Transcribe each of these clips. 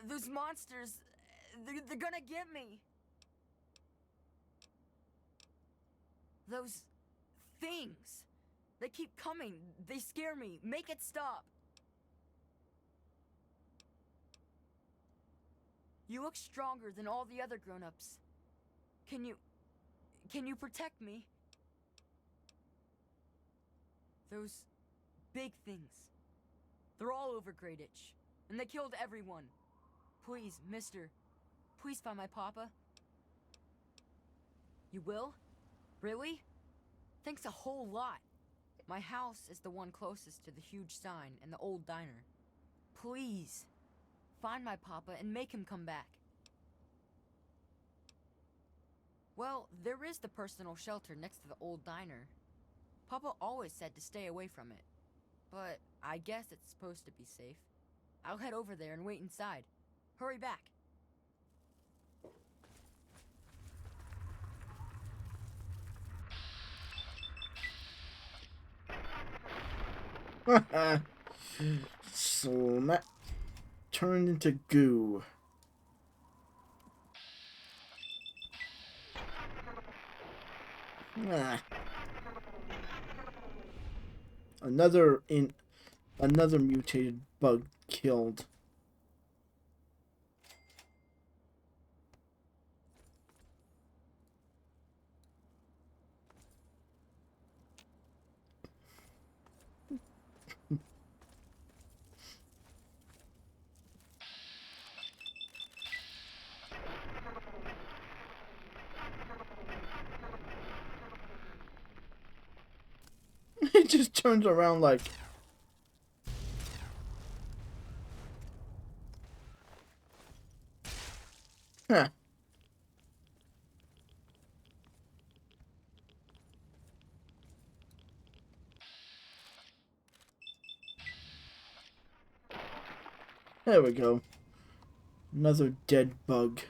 Those monsters, they're gonna get me. Those things. They keep coming. They scare me. Make it stop. You look stronger than all the other grown-ups. Can you protect me? Those big things. They're all over Greyditch, and they killed everyone. Please, mister, please find my papa. You will? Really? Thanks a whole lot. My house is the one closest to the huge sign and the old diner. Please, find my papa and make him come back. Well, there is the personal shelter next to the old diner. Papa always said to stay away from it. But I guess it's supposed to be safe. I'll head over there and wait inside. Hurry back. So that turned into goo. Ah. Another mutated bug killed. It just turns around like... Huh. There we go. Another dead bug.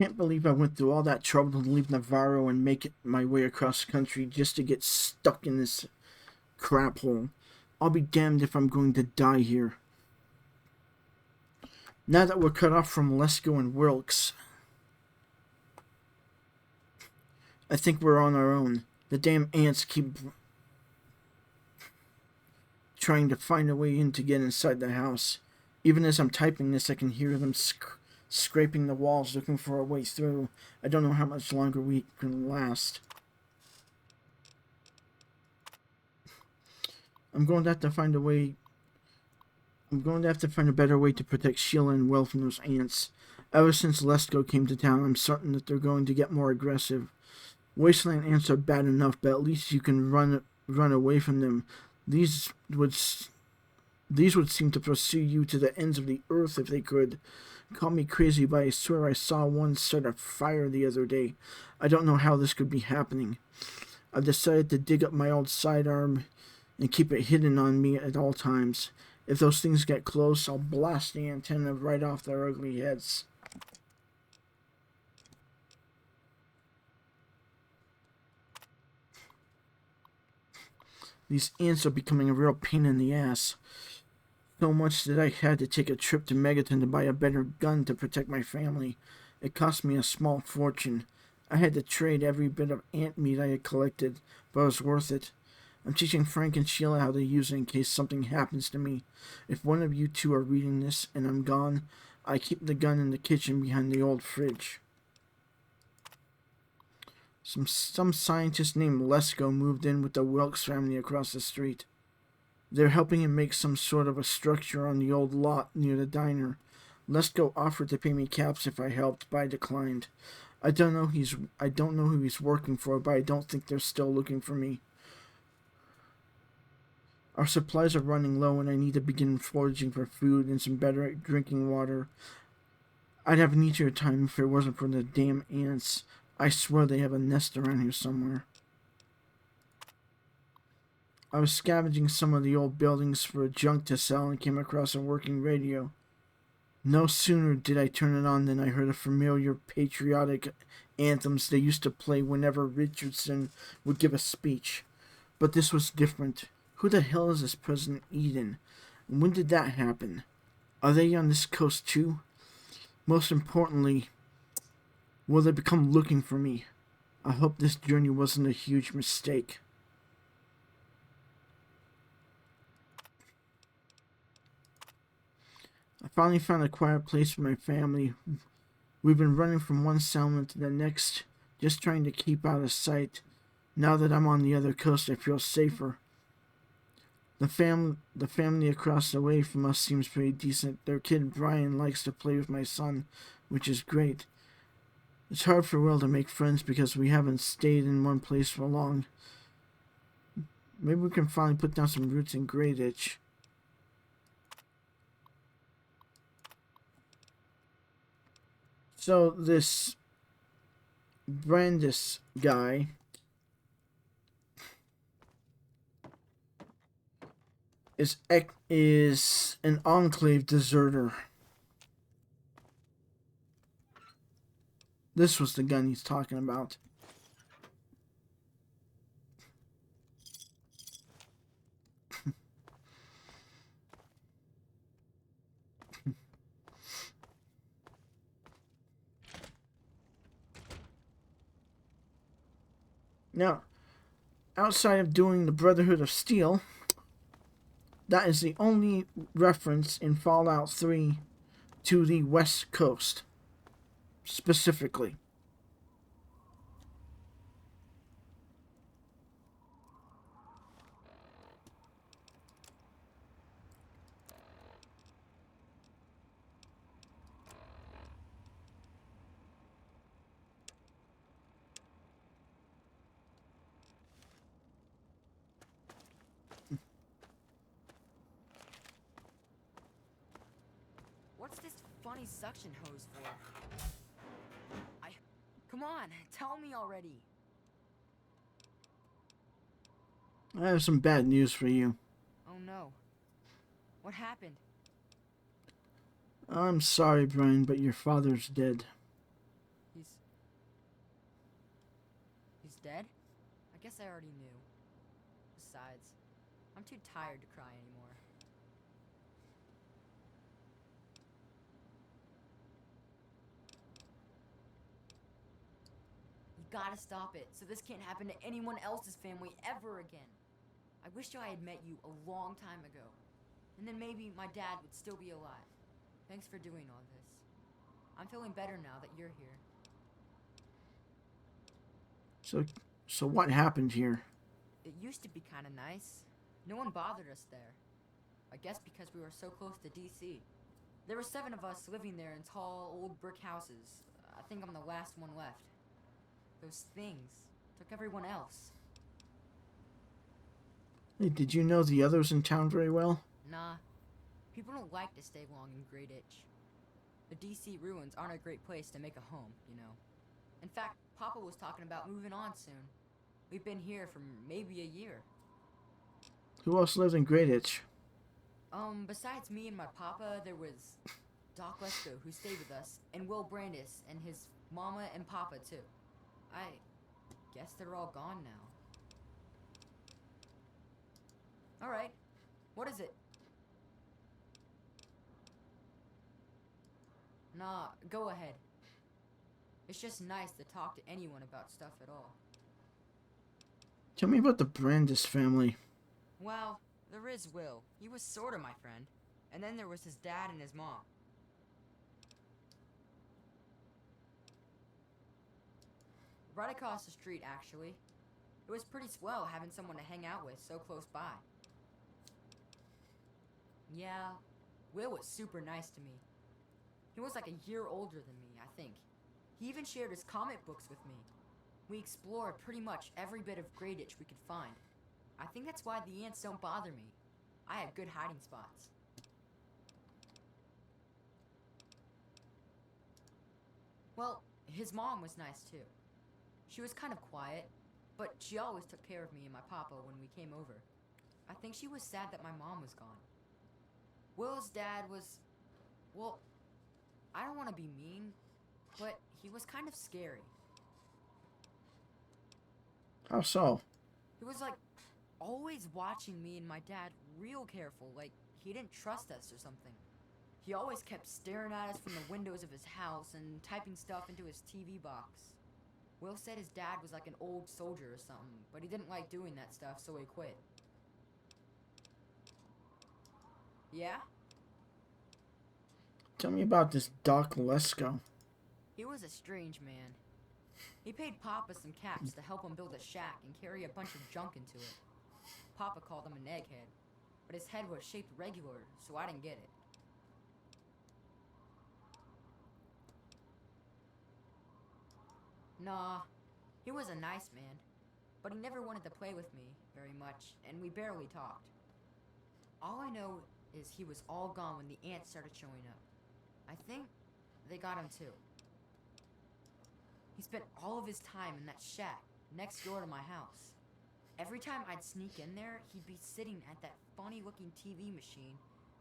Can't believe I went through all that trouble to leave Navarro and make it my way across the country just to get stuck in this crap hole. I'll be damned if I'm going to die here. Now that we're cut off from Lesko and Wilkes, I think we're on our own. The damn ants keep trying to find a way in to get inside the house. Even as I'm typing this, I can hear them scraping the walls, looking for a way through. I don't know how much longer we can last. I'm going to have to find a way. I'm going to have to find a better way to protect Sheila and Will from those ants. Ever since Lesko came to town, I'm certain that they're going to get more aggressive. Wasteland ants are bad enough, but at least you can run away from them. These would seem to pursue you to the ends of the earth if they could. Call me crazy, but I swear I saw one start a fire the other day. I don't know how this could be happening. I've decided to dig up my old sidearm and keep it hidden on me at all times. If those things get close, I'll blast the antenna right off their ugly heads. These ants are becoming a real pain in the ass. So much that I had to take a trip to Megaton to buy a better gun to protect my family. It cost me a small fortune. I had to trade every bit of ant meat I had collected, but it was worth it. I'm teaching Frank and Sheila how to use it in case something happens to me. If one of you two are reading this and I'm gone, I keep the gun in the kitchen behind the old fridge. Some scientist named Lesko moved in with the Wilkes family across the street. They're helping him make some sort of a structure on the old lot near the diner. Lesko offered to pay me caps if I helped, but I declined. I don't know who he's working for, but I don't think they're still looking for me. Our supplies are running low and I need to begin foraging for food and some better drinking water. I'd have an easier time if it wasn't for the damn ants. I swear they have a nest around here somewhere. I was scavenging some of the old buildings for junk to sell and came across a working radio. No sooner did I turn it on than I heard a familiar patriotic anthems they used to play whenever Richardson would give a speech. But this was different. Who the hell is this President Eden? And when did that happen? Are they on this coast too? Most importantly, will they become looking for me? I hope this journey wasn't a huge mistake. I finally found a quiet place for my family. We've been running from one settlement to the next, just trying to keep out of sight. Now that I'm on the other coast, I feel safer. The family across the way from us seems pretty decent. Their kid Brian likes to play with my son, which is great. It's hard for Will to make friends because we haven't stayed in one place for long. Maybe we can finally put down some roots in Great Ditch. So this Brandis guy is an Enclave deserter. This was the gun he's talking about. Now, outside of doing the Brotherhood of Steel, that is the only reference in Fallout 3 to the West Coast, specifically. What's this funny suction hose for? Come on, tell me already. I have some bad news for you. Oh no. What happened? I'm sorry, Brian, but your father's dead. dead? I guess I already knew. Besides, I'm too tired to cry anymore. You gotta stop it, so this can't happen to anyone else's family ever again. I wish I had met you a long time ago. And then maybe my dad would still be alive. Thanks for doing all this. I'm feeling better now that you're here. So what happened here? It used to be kind of nice. No one bothered us there. I guess because we were so close to DC. There were 7 of us living there in tall, old brick houses. I think I'm the last one left. Those things took everyone else. Hey, did you know the others in town very well? Nah, people don't like to stay long in Great Itch. The DC ruins aren't a great place to make a home, you know. In fact, Papa was talking about moving on soon. We've been here for maybe a year. Who else lived in Great Itch? Besides me and my papa, there was Doc Lesko, who stayed with us, and Will Brandis, and his mama and papa, too. I guess they're all gone now. Alright, what is it? Nah, go ahead. It's just nice to talk to anyone about stuff at all. Tell me about the Brandis family. Well, there is Will. He was sorta my friend. And then there was his dad and his mom. Right across the street, actually. It was pretty swell having someone to hang out with so close by. Yeah, Will was super nice to me. He was like a year older than me, I think. He even shared his comic books with me. We explored pretty much every bit of Great Itch we could find. I think that's why the ants don't bother me. I have good hiding spots. Well, his mom was nice too. She was kind of quiet, but she always took care of me and my papa when we came over. I think she was sad that my mom was gone. Will's dad was... well, I don't want to be mean, but he was kind of scary. How so? He was like always watching me and my dad real careful, like he didn't trust us or something. He always kept staring at us from the windows of his house and typing stuff into his TV box. Will said his dad was like an old soldier or something, but he didn't like doing that stuff, so he quit. Yeah? Tell me about this Doc Lesko. He was a strange man. He paid Papa some caps to help him build a shack and carry a bunch of junk into it. Papa called him an egghead, but his head was shaped regular, so I didn't get it. Nah, he was a nice man, but he never wanted to play with me very much, and we barely talked. All I know is he was all gone when the ants started showing up. I think they got him too. He spent all of his time in that shack next door to my house. Every time I'd sneak in there, he'd be sitting at that funny-looking TV machine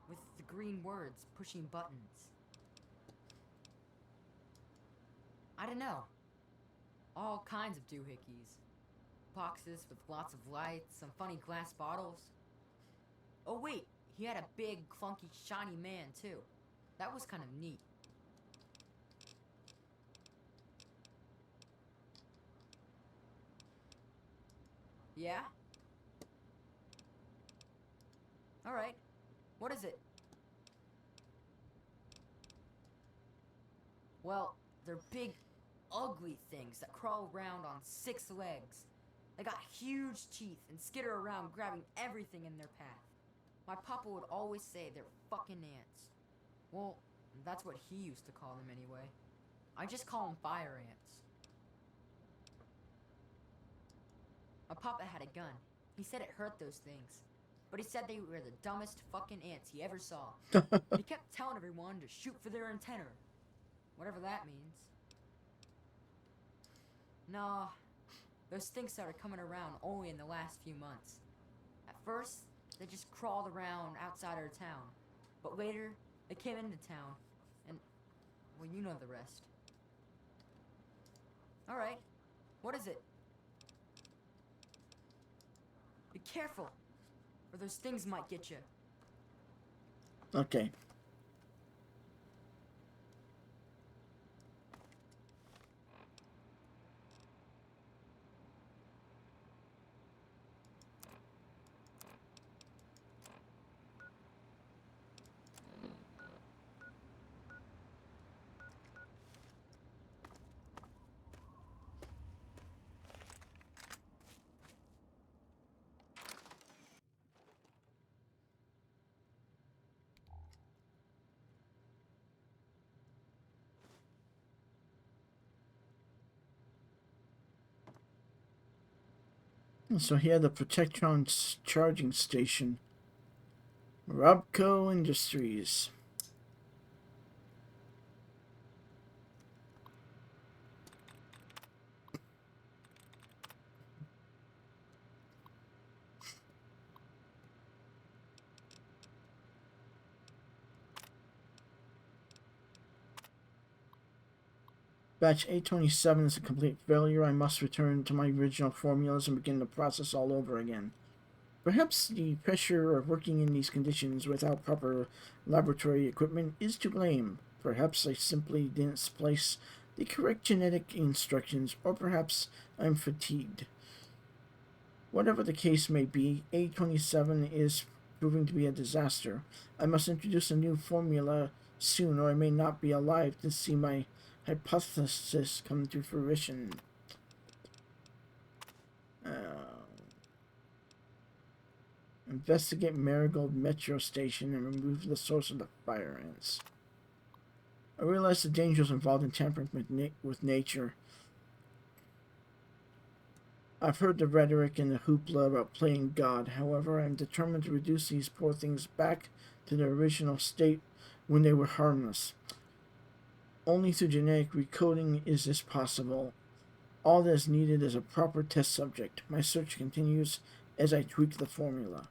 with the green words pushing buttons. I don't know. All kinds of doohickeys. Boxes with lots of lights, some funny glass bottles. Oh wait, he had a big, clunky, shiny man too. That was kind of neat. Yeah? Alright. What is it? Well, they're big, ugly things that crawl around on 6 legs. They got huge teeth and skitter around grabbing everything in their path. My papa would always say they're fucking ants. Well, that's what he used to call them anyway. I just call them fire ants. My papa had a gun. He said it hurt those things. But he said they were the dumbest fucking ants he ever saw. He kept telling everyone to shoot for their antenna. Whatever that means. Nah, those things started coming around only in the last few months. At first, they just crawled around outside our town. But later, they came into town. And, well, you know the rest. Alright, what is it? careful, or those things might get you. Okay. So here, the Protectron's charging station. Robco Industries. Batch 827 is a complete failure. I must return to my original formulas and begin the process all over again. Perhaps the pressure of working in these conditions without proper laboratory equipment is to blame. Perhaps I simply didn't place the correct genetic instructions, or perhaps I'm fatigued. Whatever the case may be, 827 is proving to be a disaster. I must introduce a new formula soon, or I may not be alive to see my hypothesis come to fruition. Investigate Marigold Metro Station and remove the source of the fire ants. I realize the dangers involved in tampering with nature. I've heard the rhetoric and the hoopla about playing God. However, I am determined to reduce these poor things back to their original state when they were harmless. Only through genetic recoding is this possible. All that is needed is a proper test subject. My search continues as I tweak the formula.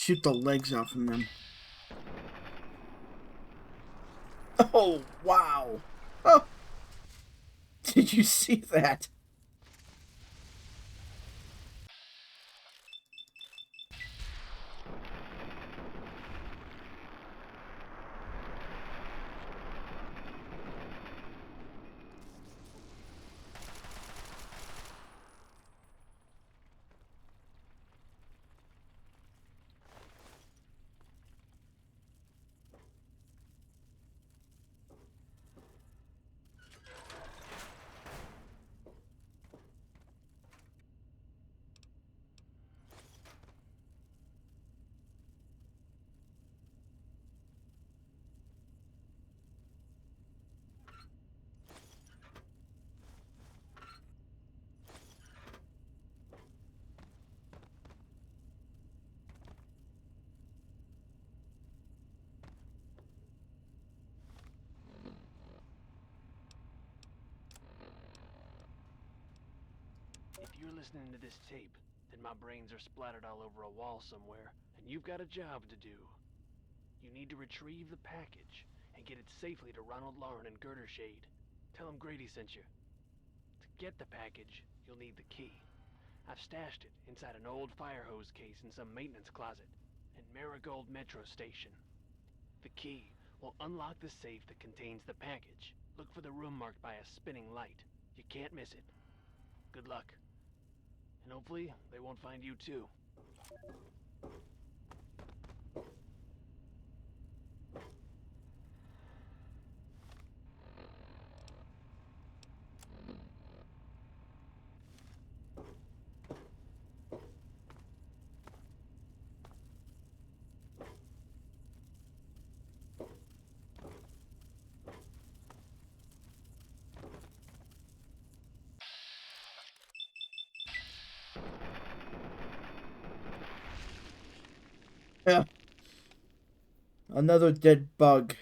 shoot the legs off of them. Oh, wow. Oh, did you see that? If you're listening to this tape, then my brains are splattered all over a wall somewhere, and you've got a job to do. You need to retrieve the package and get it safely to Ronald Lauren and Girdershade. Tell him Grady sent you. To get the package, you'll need the key. I've stashed it inside an old fire hose case in some maintenance closet in Marigold Metro Station. The key will unlock the safe that contains the package. Look for the room marked by a spinning light. You can't miss it. Good luck. And hopefully, they won't find you too. Yeah. Another dead bug.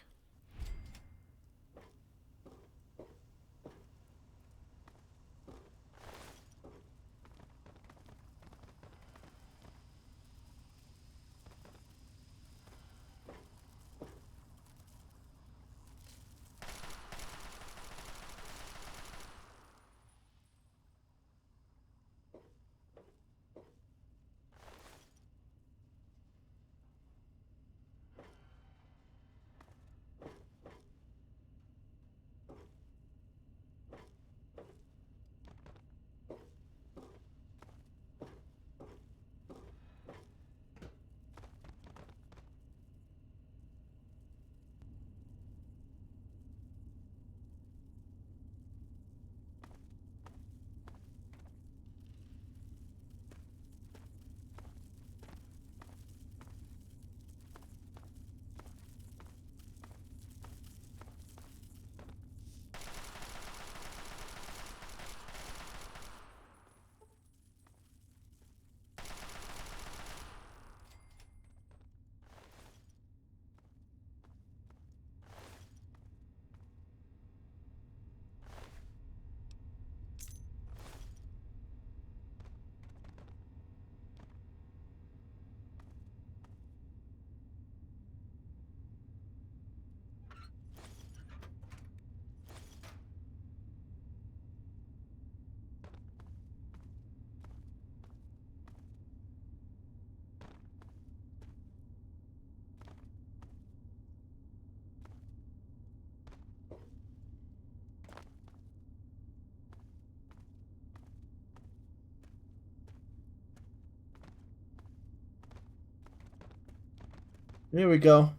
Here we go.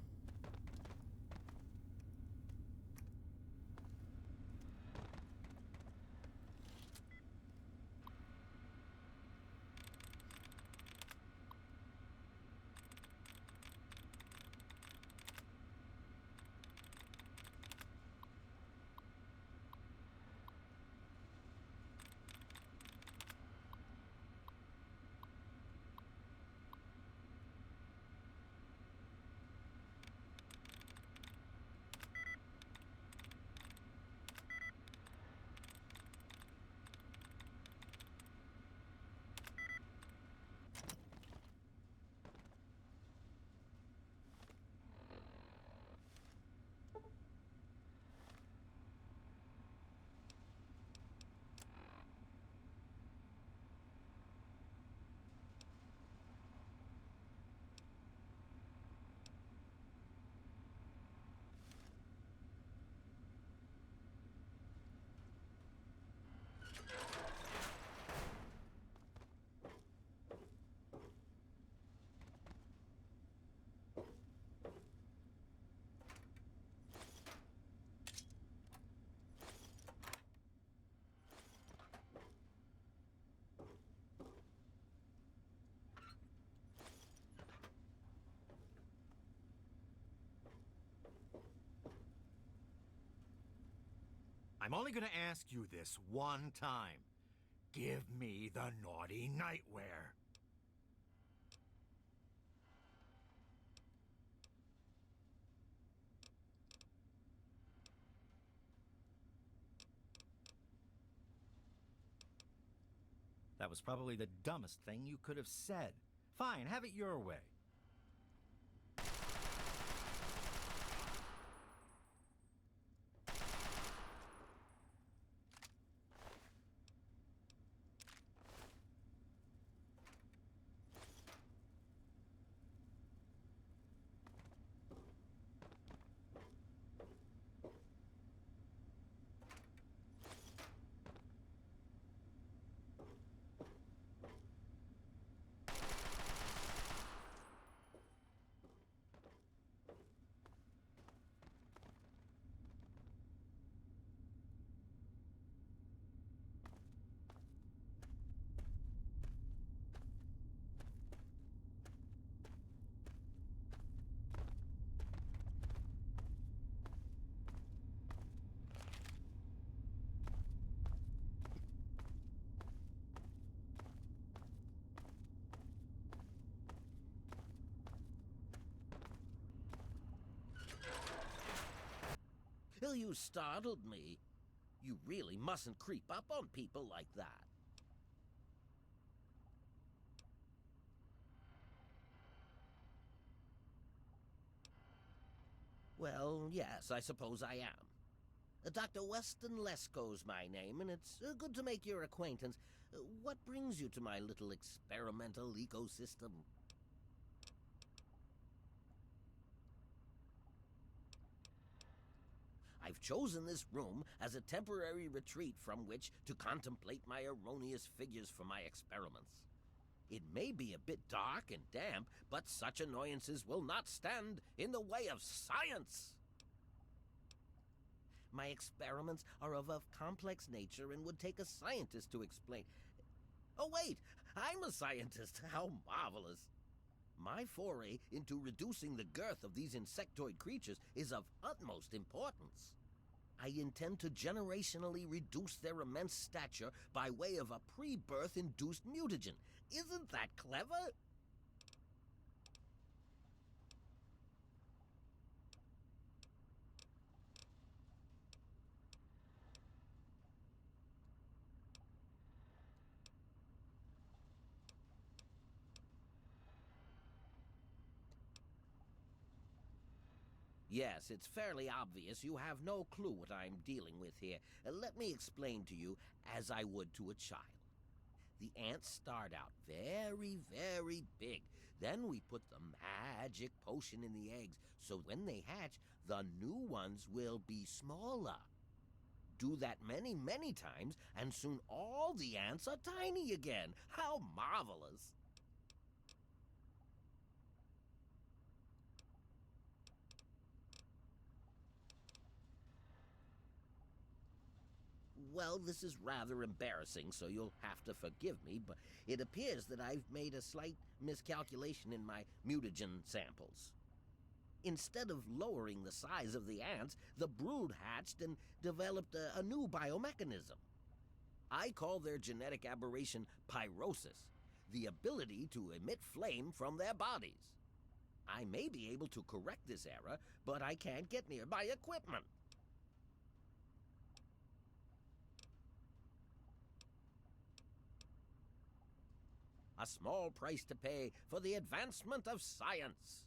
I'm only gonna ask you this one time. Give me the naughty nightwear. That was probably the dumbest thing you could have said. Fine, have it your way. You startled me. You really mustn't creep up on people like that. Well, yes, I suppose I am. Dr. Weston Lesko's my name, and it's good to make your acquaintance. What brings you to my little experimental ecosystem? I've chosen this room as a temporary retreat from which to contemplate my erroneous figures for my experiments. It may be a bit dark and damp, but such annoyances will not stand in the way of science. My experiments are of a complex nature and would take a scientist to explain. Oh wait, I'm a scientist. How marvelous. My foray into reducing the girth of these insectoid creatures is of utmost importance. I intend to generationally reduce their immense stature by way of a pre-birth induced mutagen. Isn't that clever? Yes, it's fairly obvious you have no clue what I'm dealing with here. Let me explain to you as I would to a child. The ants start out very, very big. Then we put the magic potion in the eggs, so when they hatch, the new ones will be smaller. Do that many, many times, and soon all the ants are tiny again. How marvelous! Well, this is rather embarrassing, so you'll have to forgive me, but it appears that I've made a slight miscalculation in my mutagen samples. Instead of lowering the size of the ants, the brood hatched and developed a new biomechanism. I call their genetic aberration pyrosis, the ability to emit flame from their bodies. I may be able to correct this error, but I can't get near my equipment. A small price to pay for the advancement of science.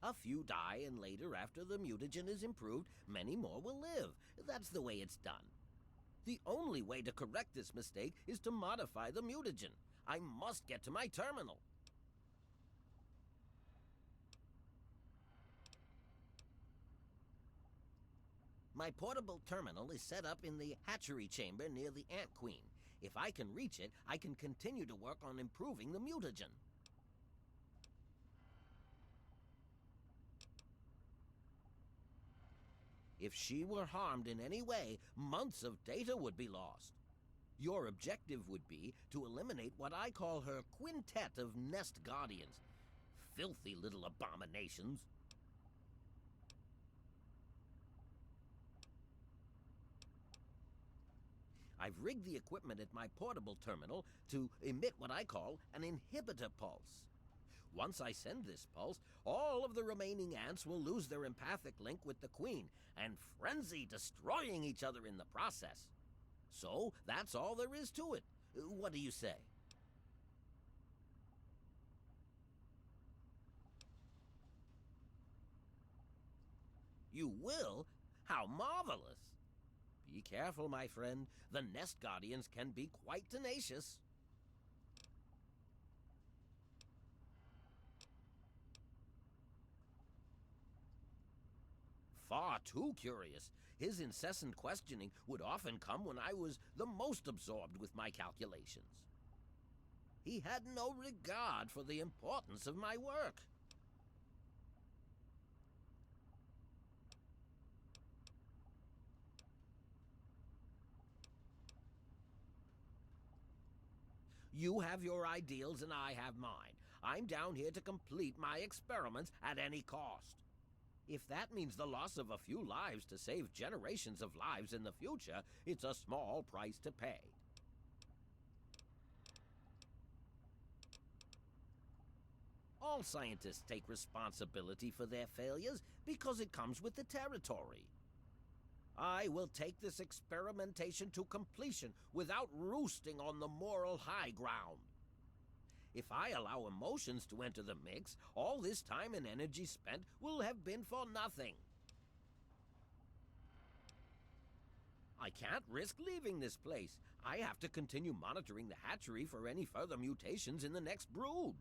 A few die, and later, after the mutagen is improved, many more will live. That's the way it's done. The only way to correct this mistake is to modify the mutagen. I must get to my terminal. My portable terminal is set up in the hatchery chamber near the Ant Queen. If I can reach it, I can continue to work on improving the mutagen. If she were harmed in any way, months of data would be lost. Your objective would be to eliminate what I call her quintet of nest guardians. Filthy little abominations. I've rigged the equipment at my portable terminal to emit what I call an inhibitor pulse. Once I send this pulse, all of the remaining ants will lose their empathic link with the queen and frenzy, destroying each other in the process. So, that's all there is to it. What do you say? You will? How marvelous! Be careful, my friend. The nest guardians can be quite tenacious. Far too curious. His incessant questioning would often come when I was the most absorbed with my calculations. He had no regard for the importance of my work. You have your ideals and I have mine. I'm down here to complete my experiments at any cost. If that means the loss of a few lives to save generations of lives in the future, it's a small price to pay. All scientists take responsibility for their failures because it comes with the territory. I will take this experimentation to completion without roosting on the moral high ground. If I allow emotions to enter the mix, all this time and energy spent will have been for nothing. I can't risk leaving this place. I have to continue monitoring the hatchery for any further mutations in the next brood.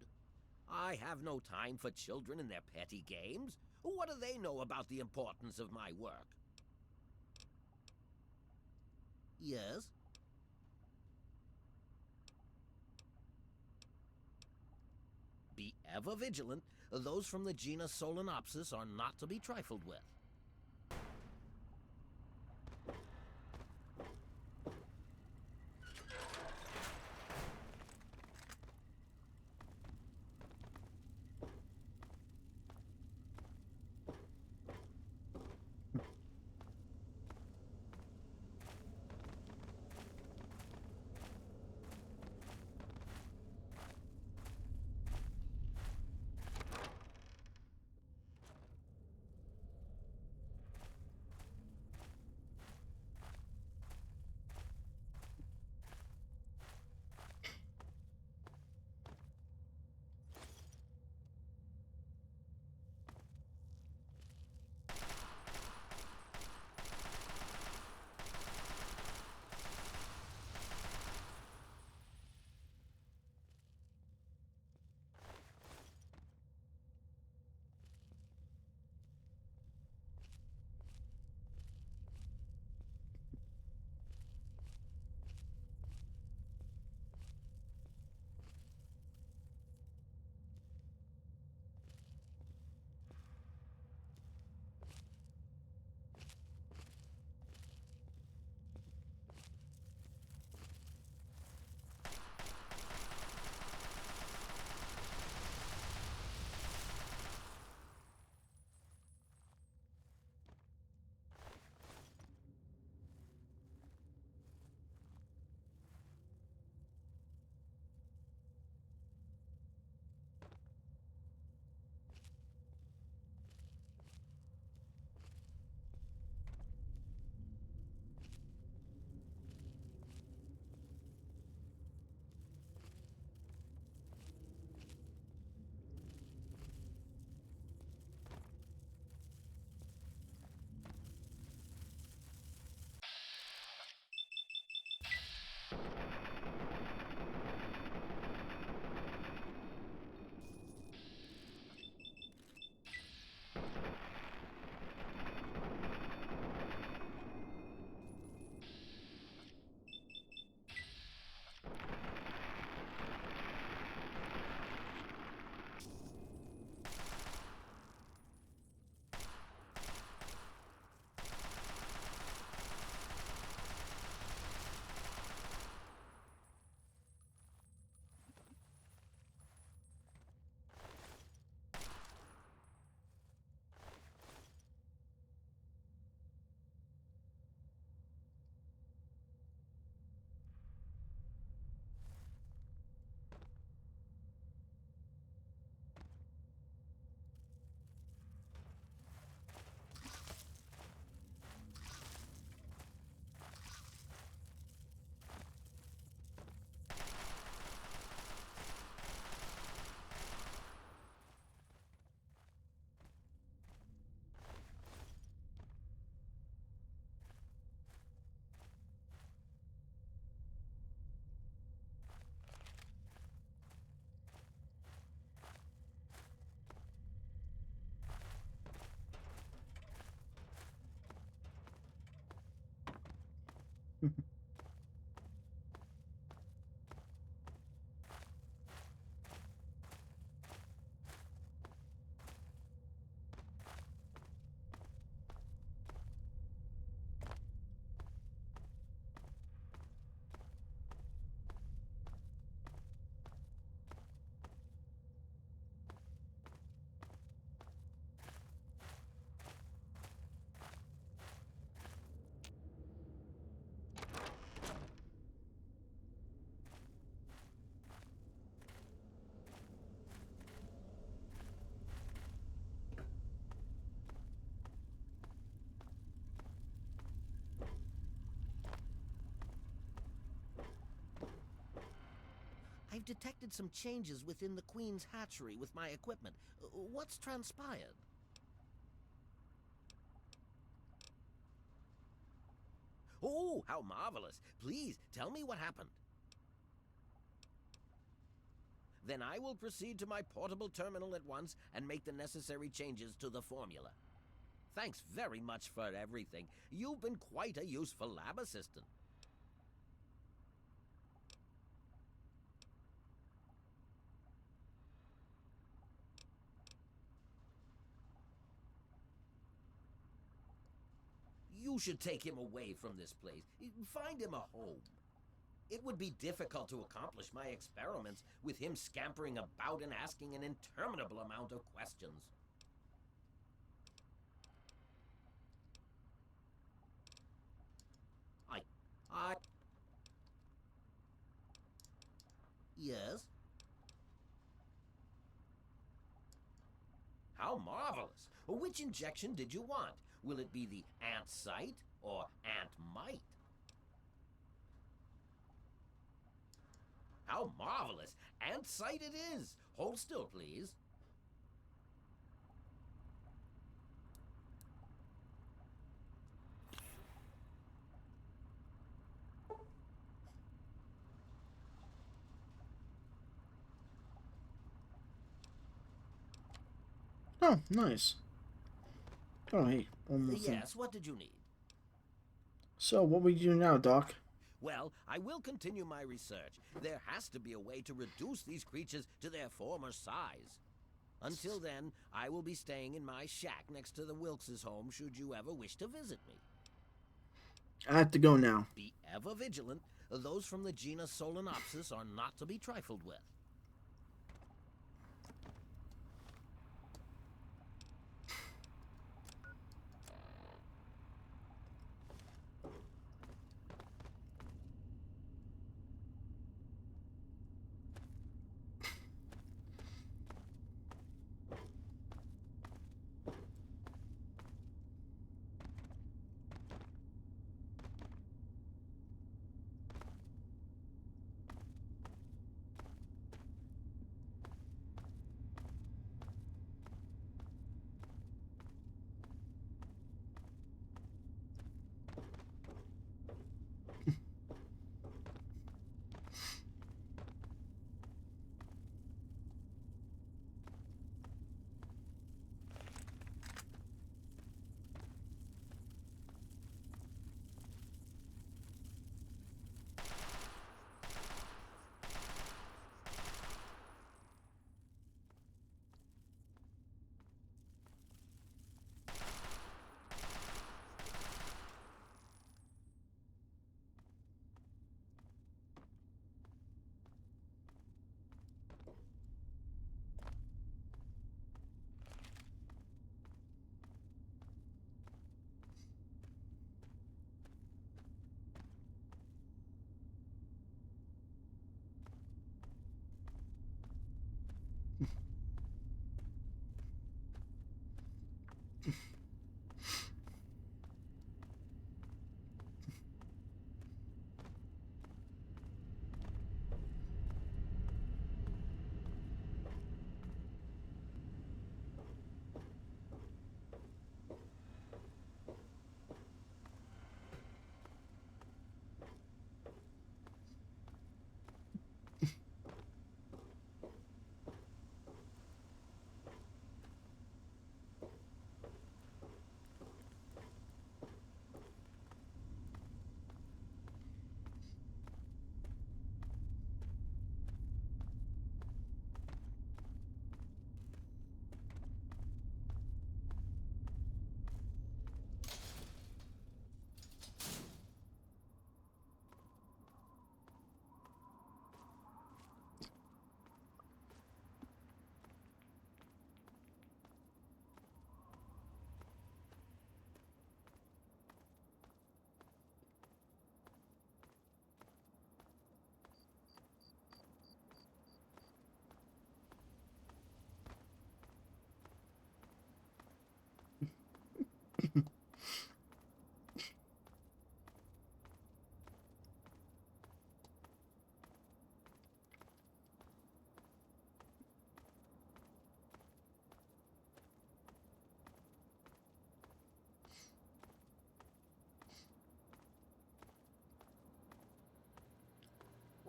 I have no time for children and their petty games. What do they know about the importance of my work? Yes? Be ever vigilant. Those from the genus Solenopsis are not to be trifled with. I've detected some changes within the Queen's hatchery with my equipment. What's transpired? Oh, how marvelous. Please, tell me what happened. Then I will proceed to my portable terminal at once and make the necessary changes to the formula. Thanks very much for everything. You've been quite a useful lab assistant. You should take him away from this place. Find him a home. It would be difficult to accomplish my experiments with him scampering about and asking an interminable amount of questions. I... Yes? How marvelous! Which injection did you want? Will it be the ant sight or ant might? How marvelous! Ant sight it is! Hold still, please. Oh, nice. Oh, hey, one more thing. Yes, what did you need? So, what we do now, Doc? Well, I will continue my research. There has to be a way to reduce these creatures to their former size. Until then, I will be staying in my shack next to the Wilkes' home should you ever wish to visit me. I have to go now. Be ever vigilant. Those from the genus Solenopsis are not to be trifled with.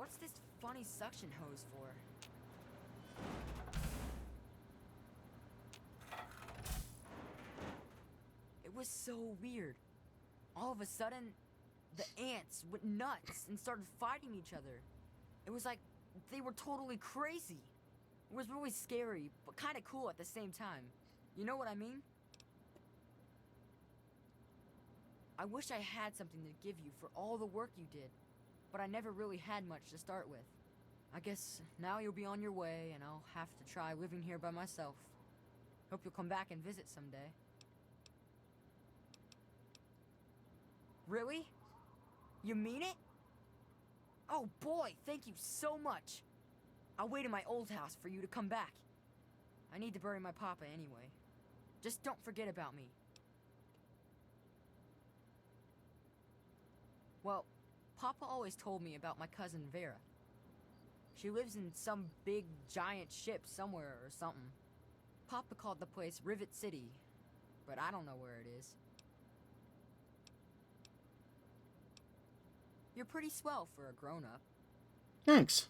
What's this funny suction hose for? It was so weird. All of a sudden, the ants went nuts and started fighting each other. It was like they were totally crazy. It was really scary, but kind of cool at the same time. You know what I mean? I wish I had something to give you for all the work you did, but I never really had much to start with. I guess now you'll be on your way, and I'll have to try living here by myself. Hope you'll come back and visit someday. Really? You mean it? Oh boy, thank you so much. I'll wait in my old house for you to come back. I need to bury my papa anyway. Just don't forget about me. Well, Papa always told me about my cousin Vera. She lives in some big, giant ship somewhere or something. Papa called the place Rivet City, but I don't know where it is. You're pretty swell for a grown-up. Thanks.